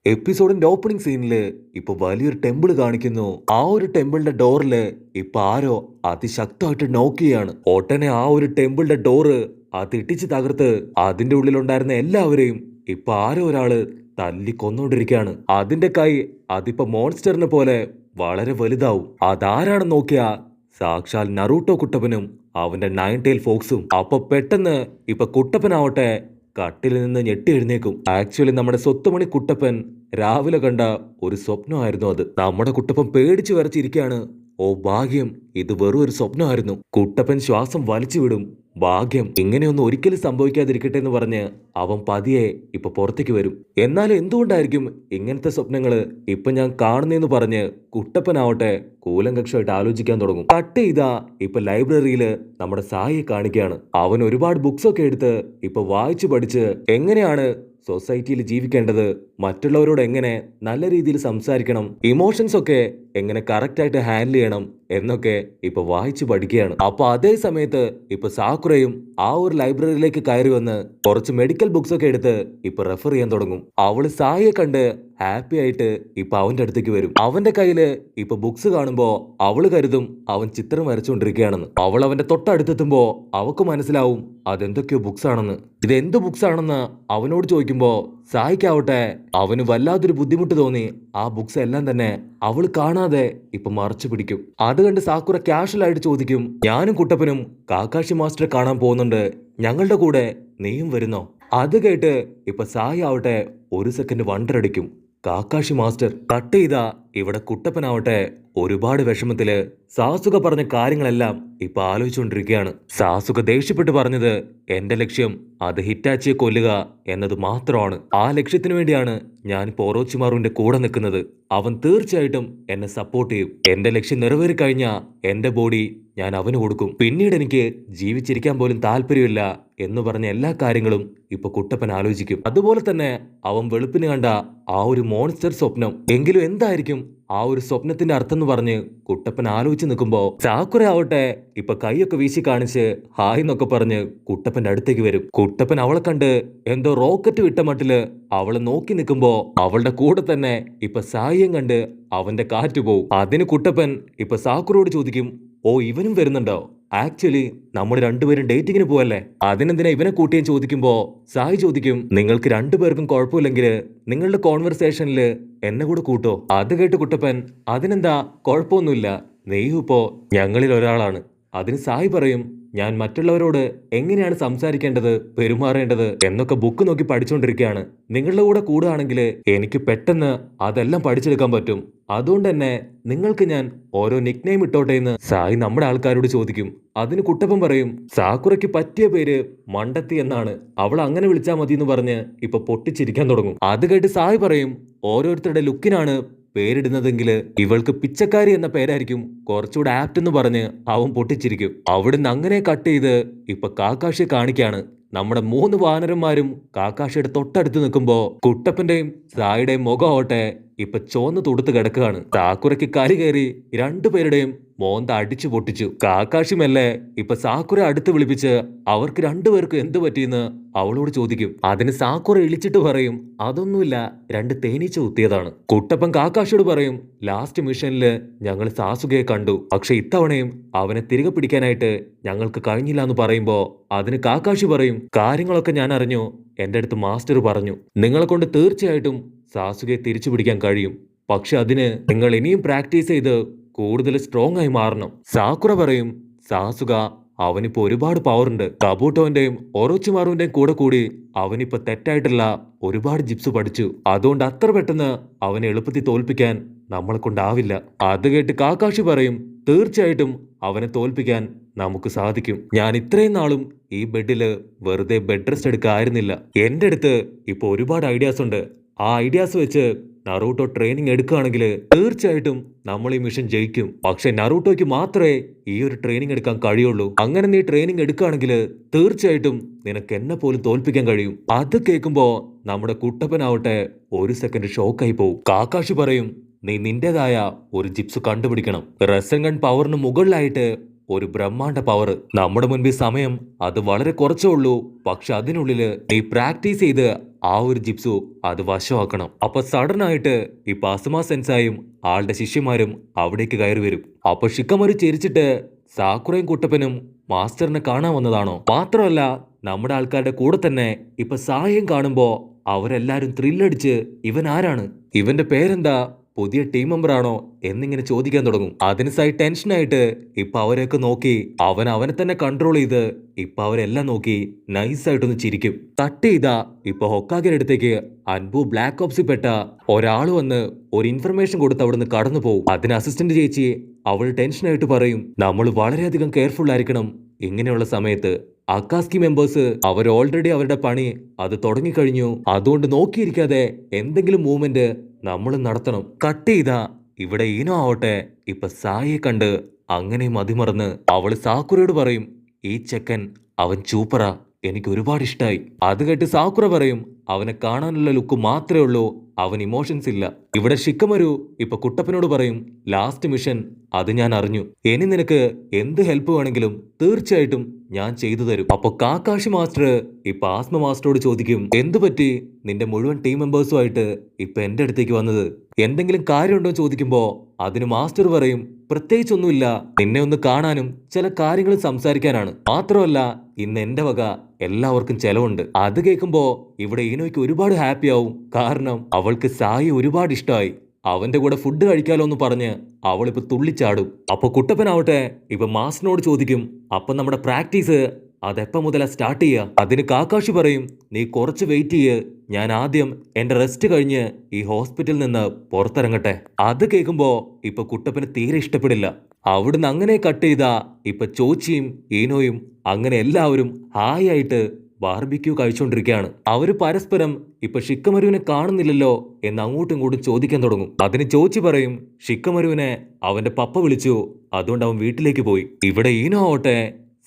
എപ്പിസോഡിന്റെ opening സീനില് ഇപ്പൊ വലിയൊരു temple കാണിക്കുന്നു. ആ ഒരു ടെമ്പിളിന്റെ ഡോറില് ഇപ്പൊ ആരോ അതിശക്തമായിട്ട് നോക്ക് ചെയ്യാണ്. ഒട്ടനെ ആ ഒരു ടെമ്പിളിന്റെ ഡോറ് അതിടിച്ച് തകർത്ത് അതിന്റെ ഉള്ളിലുണ്ടായിരുന്ന എല്ലാവരെയും ഇപ്പൊ ആരോ ഒരാള് തല്ലി കൊന്നോണ്ടിരിക്കുകയാണ്. അതിന്റെ കൈ അതിപ്പോ മോൺസ്റ്ററിനെ പോലെ വളരെ വലുതാവും. അതാരാണെന്ന് നോക്കിയാ സാക്ഷാൽ നറൂട്ടോ കുട്ടപ്പനും അവന്റെ നയൻ ടൈൽ ഫോക്സും. അപ്പൊ പെട്ടെന്ന് ഇപ്പൊ കുട്ടപ്പനാവട്ടെ കട്ടിലിൽ നിന്ന് ഞെട്ടി എഴുന്നേക്കും. ആക്ച്വലി നമ്മുടെ സ്വത്തുമണി കുട്ടപ്പൻ രാവിലെ കണ്ട ഒരു സ്വപ്നമായിരുന്നു അത്. നമ്മുടെ കുട്ടപ്പൻ പേടിച്ചു വരച്ചിരിക്കുകയാണ്. ഓ ഭാഗ്യം, ഇത് വെറും ഒരു സ്വപ്നമായിരുന്നു. കുട്ടപ്പൻ ശ്വാസം വലിച്ചു വിടും. ഭാഗ്യം, ഇങ്ങനെയൊന്നും ഒരിക്കലും സംഭവിക്കാതിരിക്കട്ടെ എന്ന് പറഞ്ഞ് അവൻ പതിയെ ഇപ്പൊ പുറത്തേക്ക് വരും. എന്നാൽ എന്തുകൊണ്ടായിരിക്കും ഇങ്ങനത്തെ സ്വപ്നങ്ങള് ഇപ്പൊ ഞാൻ കാണുന്നേന്ന് പറഞ്ഞ് കുട്ടപ്പനാവട്ടെ കൂലങ്കക്ഷമായിട്ട് ആലോചിക്കാൻ തുടങ്ങും. കട്ട് ചെയ്താ ഇപ്പൊ ലൈബ്രറിയില് നമ്മുടെ സായിയെ കാണിക്കുകയാണ്. അവൻ ഒരുപാട് ബുക്സ് ഒക്കെ എടുത്ത് ഇപ്പൊ വായിച്ചു പഠിച്ച് എങ്ങനെയാണ് സൊസൈറ്റിയിൽ ജീവിക്കേണ്ടത്, മറ്റുള്ളവരോട് എങ്ങനെ നല്ല രീതിയിൽ സംസാരിക്കണം, ഇമോഷൻസ് ഒക്കെ എങ്ങനെ കറക്റ്റ് ആയിട്ട് ഹാൻഡിൽ ചെയ്യണം എന്നൊക്കെ ഇപ്പൊ വായിച്ചു പഠിക്കുകയാണ്. അപ്പൊ അതേ സമയത്ത് ഇപ്പൊ സാക്കുറയും ആ ഒരു ലൈബ്രറിയിലേക്ക് കയറി വന്ന് കുറച്ച് മെഡിക്കൽ ബുക്സ് ഒക്കെ എടുത്ത് ഇപ്പൊ റെഫർ ചെയ്യാൻ തുടങ്ങും. അവള് സായിയെ കണ്ട് ഹാപ്പി ആയിട്ട് ഇപ്പൊ അവന്റെ അടുത്തേക്ക് വരും. അവന്റെ കയ്യില് ഇപ്പൊ ബുക്സ് കാണുമ്പോ അവള് കരുതും അവൻ ചിത്രം വരച്ചുകൊണ്ടിരിക്കുകയാണെന്ന്. അവൾ അവന്റെ തൊട്ടടുത്തെത്തുമ്പോ അവക്ക് മനസ്സിലാവും അതെന്തൊക്കെയോ ബുക്സ് ആണെന്ന്. ഇതെന്ത് ബുക്സ് ആണെന്ന് അവനോട് ചോദിക്കുമ്പോ സായിക്കാവട്ടെ അവന് വല്ലാത്തൊരു ബുദ്ധിമുട്ട് തോന്നി. ആ ബുക്സ് എല്ലാം തന്നെ അവൾ കാണാതെ ഇപ്പൊ മറച്ചു പിടിക്കും. അത് കണ്ട് സാക്കുറ കാഷ്വൽ ആയിട്ട് ചോദിക്കും, ഞാനും കുട്ടപ്പനും കാക്കാഷി മാസ്റ്ററെ കാണാൻ പോകുന്നുണ്ട്, ഞങ്ങളുടെ കൂടെ നീയും വരുന്നോ? അത് കേട്ട് ഇപ്പൊ സായി ആവട്ടെ ഒരു സെക്കൻഡ് വണ്ടർ അടിക്കും. കാക്കാഷി മാസ്റ്റർ. കട്ട് ചെയ്താ ഇവിടെ കുട്ടപ്പനാവട്ടെ ഒരുപാട് വിഷമത്തില് സാസുക പറഞ്ഞ കാര്യങ്ങളെല്ലാം ഇപ്പൊ ആലോചിച്ചുകൊണ്ടിരിക്കുകയാണ്. സാസുക ദേഷ്യപ്പെട്ട് പറഞ്ഞത് എന്റെ ലക്ഷ്യം അത് ഹിറ്റാച്ചിയെ കൊല്ലുക എന്നത് മാത്രമാണ്. ആ ലക്ഷ്യത്തിന് വേണ്ടിയാണ് ഞാൻ പോറോച്ചിമാറുവിന്റെ കൂടെ നിൽക്കുന്നത്. അവൻ തീർച്ചയായിട്ടും എന്നെ സപ്പോർട്ട് ചെയ്യും. എന്റെ ലക്ഷ്യം നിറവേറി കഴിഞ്ഞാ എന്റെ ബോഡി ഞാൻ അവന് കൊടുക്കും. പിന്നീട് എനിക്ക് ജീവിച്ചിരിക്കാൻ പോലും താല്പര്യമില്ല എന്ന് പറഞ്ഞ എല്ലാ കാര്യങ്ങളും ഇപ്പൊ കുട്ടപ്പൻ ആലോചിക്കും. അതുപോലെ തന്നെ അവൻ വെളുപ്പിന് കണ്ട ആ ഒരു മോൺസ്റ്റർ സ്വപ്നം, എങ്കിലും എന്തായിരിക്കും ആ ഒരു സ്വപ്നത്തിന്റെ അർത്ഥം എന്ന് പറഞ്ഞ് കുട്ടപ്പൻ ആലോചിച്ച് നിൽക്കുമ്പോ സാക്കുറ ആവട്ടെ ഇപ്പൊ കൈയൊക്കെ വീശി കാണിച്ച് ഹായ് എന്നൊക്കെ പറഞ്ഞ് കുട്ടപ്പന്റെ അടുത്തേക്ക് വരും. കുട്ടപ്പൻ അവളെ കണ്ട് എന്തോ റോക്കറ്റ് വിട്ട മട്ടില് അവളെ നോക്കി നിൽക്കുമ്പോ അവളുടെ കൂടെ തന്നെ ഇപ്പൊ സായിയും കണ്ട് അവന്റെ കാറ്റ് പോവും. അതിന് കുട്ടപ്പൻ ഇപ്പൊ സാക്കുറയോട് ചോദിക്കും, ഓ ഇവനും വരുന്നുണ്ടോ? ആക്ച്വലി നമ്മൾ രണ്ടുപേരും ഡേറ്റിങ്ങിന് പോവല്ലേ, അതിനെന്തിനാ ഇവനെ കൂട്ടിയും ചോദിക്കുമ്പോ സായി ചോദിക്കും, നിങ്ങൾക്ക് രണ്ടുപേർക്കും കുഴപ്പമില്ലെങ്കിൽ നിങ്ങളുടെ കോൺവെർസേഷനിൽ എന്നെ കൂടെ കൂട്ടോ? അത് കേട്ട് കുട്ടപ്പൻ അതിനെന്താ കുഴപ്പമൊന്നുമില്ല, നെയ്യും ഇപ്പോ ഞങ്ങളിൽ ഒരാളാണ്. അതിന് സായി പറയും, ഞാൻ മറ്റുള്ളവരോട് എങ്ങനെയാണ് സംസാരിക്കേണ്ടത്, പെരുമാറേണ്ടത് എന്നൊക്കെ ബുക്ക് നോക്കി പഠിച്ചുകൊണ്ടിരിക്കുകയാണ്. നിങ്ങളുടെ കൂടെ കൂടുകയാണെങ്കിൽ എനിക്ക് പെട്ടെന്ന് അതെല്ലാം പഠിച്ചെടുക്കാൻ പറ്റും. അതുകൊണ്ട് തന്നെ നിങ്ങൾക്ക് ഞാൻ ഓരോ നിക് നെയിം ഇട്ടോട്ടെ എന്ന് സായി നമ്മുടെ ആൾക്കാരോട് ചോദിക്കും. അതിന് കുട്ടപ്പൻ പറയും, സാക്കുറയ്ക്ക് പറ്റിയ പേര് മണ്ടത്തി എന്നാണ്, അവൾ അങ്ങനെ വിളിച്ചാൽ മതി എന്ന് പറഞ്ഞ് ഇപ്പൊ പൊട്ടിച്ചിരിക്കാൻ തുടങ്ങും. അത് കേട്ട് സായി പറയും, ഓരോരുത്തരുടെ ലുക്കിനാണ് പേരിടുന്നതെങ്കിൽ ഇവൾക്ക് പിച്ചക്കാരി എന്ന പേരായിരിക്കും കുറച്ചുകൂടെ ആപ്റ്റ് എന്ന് പറഞ്ഞ് അവൻ പൊട്ടിച്ചിരിക്കും. അവിടുന്ന് അങ്ങനെ കട്ട് ചെയ്ത് ഇപ്പൊ കാക്കാഷിയെ കാണിക്കാണ്. നമ്മുടെ 3 വാനരന്മാരും കാക്കാഷിയുടെ തൊട്ടടുത്ത് നിൽക്കുമ്പോ കുട്ടപ്പന്റെയും സായിയുടെയും മുഖമാവട്ടെ ഇപ്പൊ ചോന്ന് തുടുത്ത് കിടക്കുകയാണ്. സാക്കുറയ്ക്ക് കരി കയറി രണ്ടുപേരുടെയും മോന്ത അടിച്ചു പൊട്ടിച്ചു. കാക്കാഷി മെല്ലെ ഇപ്പൊ സാക്കുറ അടുത്ത് വിളിപ്പിച്ച് അവർക്ക് രണ്ടുപേർക്കും എന്ത് പറ്റിയെന്ന് അവളോട് ചോദിക്കും. അതിന് സാക്കുറ ഇളിച്ചിട്ട് പറയും, അതൊന്നുമില്ല, 2 തേനീച്ച കുത്തിയതാണ്. കുട്ടപ്പൻ കാക്കാഷിയോട് പറയും, ലാസ്റ്റ് മിഷനില് ഞങ്ങൾ സാസുകയെ കണ്ടു, പക്ഷെ ഇത്തവണയും അവനെ തിരികെ പിടിക്കാനായിട്ട് ഞങ്ങൾക്ക് കഴിഞ്ഞില്ല എന്ന് പറയുമ്പോ അതിന് കാക്കാഷി പറയും, കാര്യങ്ങളൊക്കെ ഞാൻ അറിഞ്ഞു, എന്റെ അടുത്ത് മാസ്റ്റർ പറഞ്ഞു, നിങ്ങളെ കൊണ്ട് തീർച്ചയായിട്ടും സാസുകയെ തിരിച്ചു പിടിക്കാൻ കഴിയും. പക്ഷെ അതിന് നിങ്ങൾ ഇനിയും പ്രാക്ടീസ് ചെയ്ത് കൂടുതൽ സ്ട്രോങ് ആയി മാറണം. സാക്കുറ പറയും, സാസുക അവനിപ്പോ ഒരുപാട് പവർ ഉണ്ട്. കബൂട്ടോന്റെയും ഒറോച്ചിമാറുവിന്റെയും കൂടെ കൂടി അവനിപ്പോ തെറ്റായിട്ടുള്ള ഒരുപാട് ജിപ്സ് പഠിച്ചു. അതുകൊണ്ട് അത്ര പെട്ടെന്ന് അവനെ എളുപ്പത്തിൽ തോൽപ്പിക്കാൻ നമ്മളെ കൊണ്ടാവില്ല. അത് കേട്ട് കാക്കാഷി പറയും, തീർച്ചയായിട്ടും അവനെ തോൽപ്പിക്കാൻ നമുക്ക് സാധിക്കും. ഞാൻ ഇത്രയും നാളും ഈ ബെഡില് വെറുതെ ബെഡ് റെസ്റ്റ് എടുക്കായിരുന്നില്ല. എന്റെ അടുത്ത് ഇപ്പൊ ഒരുപാട് ഐഡിയാസ് ഉണ്ട്. ആ ഐഡിയാസ് വെച്ച് നറൂട്ടോ ട്രെയിനിങ് എടുക്കുകയാണെങ്കിൽ തീർച്ചയായിട്ടും നമ്മൾ ഈ മിഷൻ ജയിക്കും. പക്ഷെ നറൂട്ടോയ്ക്ക് മാത്രമേ ഈ ഒരു ട്രെയിനിങ് എടുക്കാൻ കഴിയുള്ളൂ. അങ്ങനെ നീ ട്രെയിനിങ് എടുക്കുകയാണെങ്കിൽ തീർച്ചയായിട്ടും നിനക്ക് എന്നെ പോലും തോൽപ്പിക്കാൻ കഴിയും. അത് കേൾക്കുമ്പോ നമ്മുടെ കുട്ടപ്പനാവട്ടെ ഒരു സെക്കൻഡ് ഷോക്കായി പോവും. കാക്കാഷി പറയും, നീ നിന്റേതായ ഒരു ജിപ്സ് കണ്ടുപിടിക്കണം. റെസൻഗൺ പവറിന് മുകളിലായിട്ട് ഒരു ബ്രഹ്മാണ്ഡ പവർ. നമ്മുടെ മുൻപിൽ സമയം അത് വളരെ കുറച്ചേ ഉള്ളൂ. പക്ഷെ അതിനുള്ളില് നീ പ്രാക്ടീസ് ചെയ്ത് ആ ഒരു ജിപ്സു അത് വശമാക്കണം. അപ്പൊ സഡൻ ആയിട്ട് ഇപ്പൊ അസുമ സെൻസായും ആളുടെ ശിഷ്യന്മാരും അവിടേക്ക് കയറി വരും. അപ്പൊ ഷിക്കമരു ചിരിച്ചിട്ട് സാക്കുറയും കുട്ടപ്പനും മാസ്റ്ററിനെ കാണാൻ വന്നതാണോ? മാത്രമല്ല നമ്മുടെ ആൾക്കാരുടെ കൂടെ തന്നെ ഇപ്പൊ സായം കാണുമ്പോ അവരെല്ലാരും ത്രില്ലടിച്ച് ഇവൻ ആരാണ്, ഇവന്റെ പേരെന്താ, പുതിയ ടീം മെമ്പർ ആണോ എന്നിങ്ങനെ ചോദിക്കാൻ തുടങ്ങും. അതിന് സായി ടെൻഷനായിട്ട് ഇപ്പൊ അവരെയൊക്കെ നോക്കി അവനെ തന്നെ കൺട്രോൾ ചെയ്ത് ഇപ്പൊ അവരെല്ലാം നോക്കി നൈസായിട്ടൊന്ന് ചിരിക്കും. കട്ട് ചെയ്താ ഇപ്പൊ ഹൊക്കാഗിന്റെ അടുത്തേക്ക് അൻപു ബ്ലാക്ക് ഓപ്സിൽ പെട്ട ഒരാൾ വന്ന് ഒരു ഇൻഫർമേഷൻ കൊടുത്ത് അവിടുന്ന് കടന്നു പോകും. അതിന് അസിസ്റ്റന്റ് ചേച്ചി അവൾ ടെൻഷനായിട്ട് പറയും, നമ്മൾ വളരെയധികം കെയർഫുൾ ആയിരിക്കണം ഇങ്ങനെയുള്ള സമയത്ത്. അക്കാസ്കി മെമ്പേഴ്സ് അവർ ഓൾറെഡി അവരുടെ പണി അത് തുടങ്ങിക്കഴിഞ്ഞു. അതുകൊണ്ട് നോക്കിയിരിക്കാതെ എന്തെങ്കിലും മൂവ്മെന്റ് നമ്മൾ നടത്തണം. കട്ട് ചെയ്താ ഇവിടെ ഈനോ ആവട്ടെ ഇപ്പൊ സായിയെ കണ്ട് അങ്ങനെ മതിമറന്ന് അവള് സാക്കുറയോട് പറയും, ഈ ചെക്കൻ അവൻ ചൂപ്പറ, എനിക്ക് ഒരുപാട് ഇഷ്ടായി. അത് കേട്ട് സാക്കുറ പറയും, അവനെ കാണാനുള്ള ലുക്ക് മാത്രമേ ഉള്ളൂ, അവൻ ഇമോഷൻസ് ഇല്ല. ഇവിടെ ഷിക്കമരു ഇപ്പൊ കുട്ടപ്പനോട് പറയും, ലാസ്റ്റ് മിഷൻ അത് ഞാൻ അറിഞ്ഞു, ഇനി നിനക്ക് എന്ത് ഹെൽപ്പ് വേണമെങ്കിലും തീർച്ചയായിട്ടും ഞാൻ ചെയ്തു തരും. അപ്പൊ കാക്കാഷി മാസ്റ്റർ ഇപ്പൊ ആസ്മ മാസ്റ്ററോട് ചോദിക്കും, എന്തു പറ്റി നിന്റെ മുഴുവൻ ടീം മെമ്പേഴ്സുമായിട്ട് ഇപ്പൊ എന്റെ അടുത്തേക്ക് വന്നത്, എന്തെങ്കിലും കാര്യമുണ്ടോ ചോദിക്കുമ്പോ അതിന് മാസ്റ്റർ പറയും, പ്രത്യേകിച്ചൊന്നുമില്ല, നിന്നെ ഒന്ന് കാണാനും ചില കാര്യങ്ങൾ സംസാരിക്കാനാണ്. മാത്രമല്ല ഇന്ന് എന്റെ വക എല്ലാവർക്കും ചെലവുണ്ട്. അത് കേൾക്കുമ്പോ ഇവിടെ ഈനോയ്ക്ക് ഒരുപാട് ഹാപ്പി ആവും. കാരണം അവൾക്ക് സായി ഒരുപാട് ഇഷ്ടമായി. അവന്റെ കൂടെ ഫുഡ് കഴിക്കാലോ എന്ന് പറഞ്ഞ് അവളിപ്പോ തുള്ളിച്ചാടും. അപ്പൊ കുട്ടപ്പനാവട്ടെ ഇപ്പൊ മാസ്റ്ററിനോട് ചോദിക്കും, അപ്പൊ നമ്മുടെ പ്രാക്ടീസ് അതെപ്പ മുതലാ സ്റ്റാർട്ട് ചെയ്യുക? അതിന് കാക്കാഷി പറയും, നീ കുറച്ച് വെയിറ്റ് ചെയ്യ്, ഞാൻ ആദ്യം എന്റെ റെസ്റ്റ് കഴിഞ്ഞ് ഈ ഹോസ്പിറ്റലിൽ നിന്ന് പുറത്തിറങ്ങട്ടെ. അത് കേൾക്കുമ്പോ ഇപ്പൊ കുട്ടപ്പന് തീരെ ഇഷ്ടപ്പെടില്ല. അവിടുന്ന് അങ്ങനെ കട്ട് ചെയ്താ ഇപ്പൊ ചോച്ചിയും ഈനോയും അങ്ങനെ എല്ലാവരും ഹായ് ആയിട്ട് ബാർബിക്യൂ കഴിച്ചുകൊണ്ടിരിക്കുകയാണ്. അവര് പരസ്പരം ഇപ്പൊ ഷിക്കമരുവിനെ കാണുന്നില്ലല്ലോ എന്ന് അങ്ങോട്ടും ഇങ്ങോട്ടും ചോദിക്കാൻ തുടങ്ങും. അതിന് ചോച്ചി പറയും, ഷിക്കമരുവിനെ അവന്റെ പപ്പ വിളിച്ചു, അതുകൊണ്ട് അവൻ വീട്ടിലേക്ക് പോയി. ഇവിടെ ഈനോ ആവട്ടെ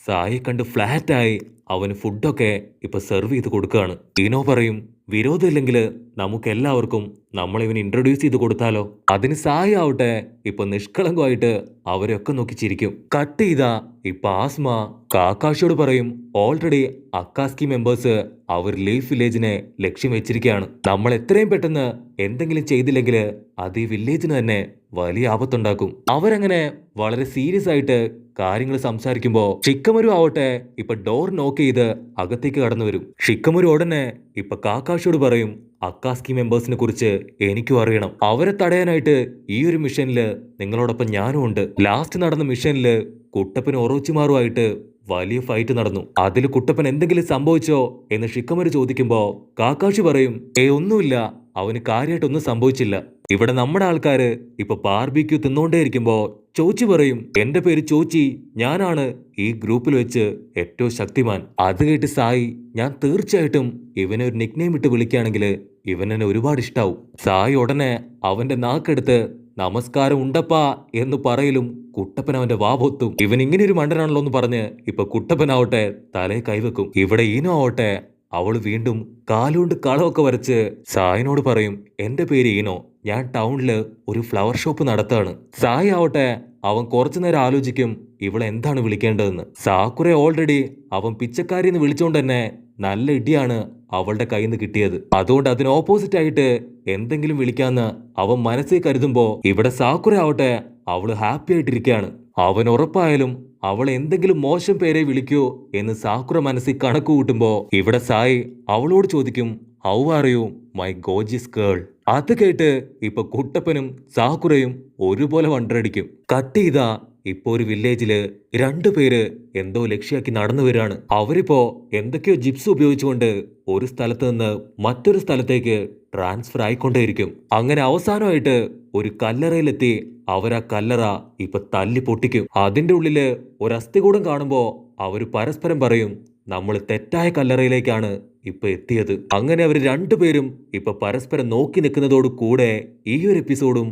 സായി കണ്ട് ഫ്ലാറ്റായി അവന് ഫുഡൊക്കെ ഇപ്പൊ സെർവ് ചെയ്ത് കൊടുക്കുകയാണ്. ഈനോ പറയും, വിരോധമില്ലെങ്കിൽ നമുക്ക് എല്ലാവർക്കും നമ്മളിവന് ഇൻട്രൊഡ്യൂസ് ചെയ്ത് കൊടുത്താലോ? അതിന് സായി ആവട്ടെ ഇപ്പൊ നിഷ്കളങ്കമായിട്ട് അവരെയൊക്കെ നോക്കി ചിരിക്കും. കട്ട് ചെയ്താ ഇപ്പൊ ആസ്മ കാക്കാഷിയോട് പറയും, ഓൾറെഡി അക്കാസ്കി മെമ്പേഴ്സ് അവർ ലീഫ് വില്ലേജിനെ ലക്ഷ്യം വെച്ചിരിക്കുകയാണ്. നമ്മൾ എത്രയും പെട്ടെന്ന് എന്തെങ്കിലും ചെയ്തില്ലെങ്കിൽ അത് ഈ വില്ലേജിന് തന്നെ വലിയ ആപത്തുണ്ടാക്കും. അവരങ്ങനെ വളരെ സീരിയസ് ആയിട്ട് കാര്യങ്ങൾ സംസാരിക്കുമ്പോ ഷിക്കമരു ആവട്ടെ ഇപ്പൊ ഡോർ നോക്ക് ചെയ്ത് അകത്തേക്ക് കടന്നു വരും. ഷിക്കമരു ഉടനെ ഇപ്പൊ കാക്കാഷിയോട് പറയും, അക്കാസ്കി മെമ്പേഴ്സിനെ കുറിച്ച് എനിക്കും അറിയണം. അവരെ തടയാനായിട്ട് ഈ ഒരു മിഷനില് നിങ്ങളോടൊപ്പം ഞാനും ഉണ്ട്. ലാസ്റ്റ് നടന്ന മിഷനില് കുട്ടപ്പനും ഒറോച്ചിമാറുമായിട്ട് വലിയ ഫൈറ്റ് നടന്നു. അതിൽ കുട്ടപ്പൻ എന്തെങ്കിലും സംഭവിച്ചോ എന്ന് ഷിക്കമരു ചോദിക്കുമ്പോ കാക്കാഷി പറയും, ഒന്നുമില്ല, അവന് കാര്യമായിട്ടൊന്നും സംഭവിച്ചില്ല. ഇവിടെ നമ്മുടെ ആൾക്കാര് ഇപ്പൊ ബാർബിക്യൂ തിന്നോണ്ടേയിരിക്കുമ്പോ ചോച്ചി പറയും, എന്റെ പേര് ചോച്ചി, ഞാനാണ് ഈ ഗ്രൂപ്പിൽ വെച്ച് ഏറ്റവും ശക്തിമാൻ. അത് കേട്ട് സായി, ഞാൻ തീർച്ചയായിട്ടും ഇവനെ ഒരു നിക്നെയിം ഇട്ട് വിളിക്കുകയാണെങ്കിൽ ഇവനെന്നെ ഒരുപാട് ഇഷ്ടാവും. സായി ഉടനെ അവന്റെ നാക്കെടുത്ത് നമസ്കാരം ഉണ്ടപ്പാ എന്ന് പറയലും കുട്ടപ്പൻ അവന്റെ വാപൊത്തും. ഇവൻ ഇങ്ങനെ ഒരു മണ്ടനാണല്ലോ എന്ന് പറഞ്ഞ് ഇപ്പൊ കുട്ടപ്പനാവട്ടെ തലയെ കൈവെക്കും. ഇവിടെ ഈനോ ആവട്ടെ അവള് വീണ്ടും കാലുകൊണ്ട് കളമൊക്കെ വരച്ച് സായിനോട് പറയും, എന്റെ പേര് ഈനോ, ഞാൻ ടൗണില് ഒരു ഫ്ലവർ ഷോപ്പ് നടത്താണ്. സായി ആവട്ടെ അവൻ കുറച്ചു നേരം ആലോചിക്കും ഇവളെ എന്താണ് വിളിക്കേണ്ടതെന്ന്. സാക്കുറെ ഓൾറെഡി അവൻ പിച്ചക്കാരി എന്ന് വിളിച്ചോണ്ട് തന്നെ നല്ല ഇടിയാണ് അവളുടെ കയ്യിൽ നിന്ന് കിട്ടിയത്. അതുകൊണ്ട് അതിന് ഓപ്പോസിറ്റ് ആയിട്ട് എന്തെങ്കിലും വിളിക്കാന്ന് അവൻ മനസ്സിൽ കരുതുമ്പോ ഇവിടെ സാക്കുറെ ആവട്ടെ അവള് ഹാപ്പി ആയിട്ടിരിക്കുകയാണ്. അവൻ ഉറപ്പായാലും അവൾ എന്തെങ്കിലും മോശം പേരെ വിളിക്കൂ എന്ന് സാക്കുറ മനസ്സിൽ കണക്ക് കൂട്ടുമ്പോ ഇവിടെ സായി അവളോട് ചോദിക്കും, how are you my gorgeous girl. അത് കേട്ട് ഇപ്പൊ കുട്ടപ്പനും സാക്കുറയും ഒരുപോലെ വണ്ടടിക്കും. കട്ട് ചെയ്താ ഇപ്പൊ ഒരു വില്ലേജില് രണ്ടുപേര് എന്തോ ലക്ഷ്യാക്കി നടന്നു വരികയാണ്. അവരിപ്പോ എന്തൊക്കെയോ ജിപ്സ് ഉപയോഗിച്ചുകൊണ്ട് ഒരു സ്ഥലത്ത് നിന്ന് മറ്റൊരു സ്ഥലത്തേക്ക് ട്രാൻസ്ഫർ ആയിക്കൊണ്ടേയിരിക്കും. അങ്ങനെ അവസാനമായിട്ട് ഒരു കല്ലറയിലെത്തി അവരാ കല്ലറ ഇപ്പൊ തല്ലി പൊട്ടിക്കും. അതിന്റെ ഉള്ളില് ഒരു അസ്ഥികൂടം കാണുമ്പോ അവര് പരസ്പരം പറയും, നമ്മൾ തെറ്റായ കല്ലറയിലേക്കാണ് ഇപ്പൊ എത്തിയത്. അങ്ങനെ അവർ രണ്ടുപേരും ഇപ്പൊ പരസ്പരം നോക്കി നിൽക്കുന്നതോട് കൂടെ ഈ ഒരു എപ്പിസോഡും